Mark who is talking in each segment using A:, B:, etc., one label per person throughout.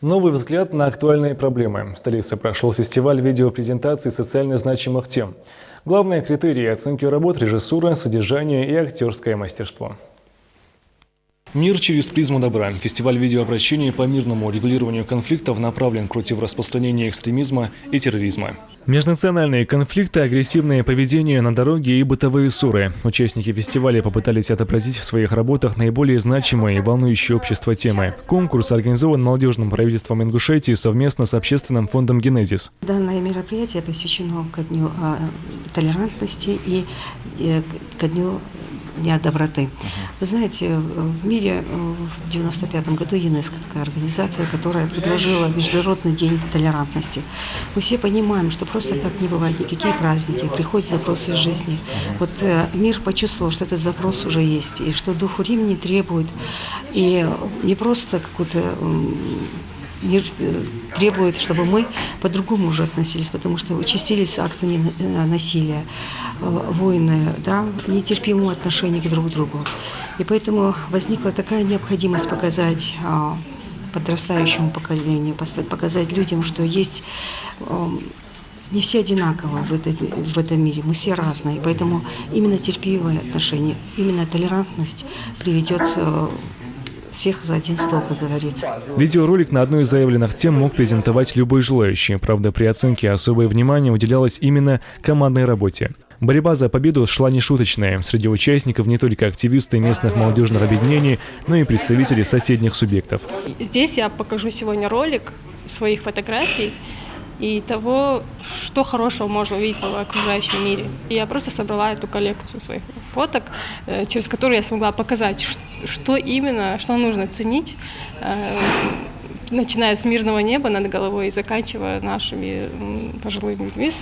A: Новый взгляд на актуальные проблемы. В столице прошел фестиваль видеопрезентаций социально значимых тем. Главные критерии оценки работ – режиссура, содержание и актерское мастерство. Мир через призму добра. Фестиваль видеообращений по мирному регулированию конфликтов направлен против распространения экстремизма и терроризма. Межнациональные конфликты, агрессивное поведение на дороге и бытовые ссоры. Участники фестиваля попытались отобразить в своих работах наиболее значимые и волнующие общество темы. Конкурс организован молодежным правительством Ингушетии совместно с общественным фондом «Генезис».
B: Данное мероприятие посвящено ко дню толерантности и ко дню Дня доброты. Вы знаете, в мире в 1995 году ЮНЕСКО, такая организация, которая предложила Международный день толерантности. Мы все понимаем, что просто так не бывает никакие праздники, приходят запросы из жизни. Вот мир почувствовал, что этот запрос уже есть, и что дух времени требует, и не просто какую-то мир требует, чтобы мы по-другому уже относились, потому что участились акты насилия, войны, да, нетерпимого отношения друг к другу. И поэтому возникла такая необходимость показать подрастающему поколению, показать людям, что есть не все одинаково в этом мире, мы все разные. Поэтому именно терпимое отношение, именно толерантность приведет всех за один стол, как говорится.
A: Видеоролик на одной из заявленных тем мог презентовать любой желающий. Правда, при оценке особое внимание уделялось именно командной работе. Борьба за победу шла нешуточная. Среди участников не только активисты местных молодежных объединений, но и представители соседних субъектов.
C: Здесь я покажу сегодня ролик своих фотографий и того, что хорошего можно увидеть в окружающем мире. И я просто собрала эту коллекцию своих фоток, через которую я смогла показать, что именно, что нужно ценить, начиная с мирного неба над головой и заканчивая нашими пожилыми людьми,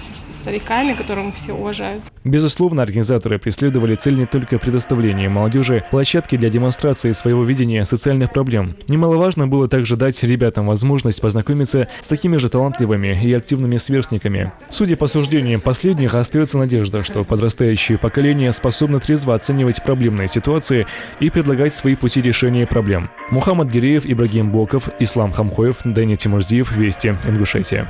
C: стариками, которых все уважают.
A: Безусловно, организаторы преследовали цель не только предоставления молодежи площадки для демонстрации своего видения социальных проблем. Немаловажно было также дать ребятам возможность познакомиться с такими же талантливыми и активными сверстниками. Судя по суждениям последних, остается надежда, что подрастающее поколение способно трезво оценивать проблемные ситуации и предлагать свои пути решения проблем. Мухаммад Гиреев, Ибрагим Боков, Ислам Хамхоев, Дэни Тимурзиев, Вести, Ингушетия.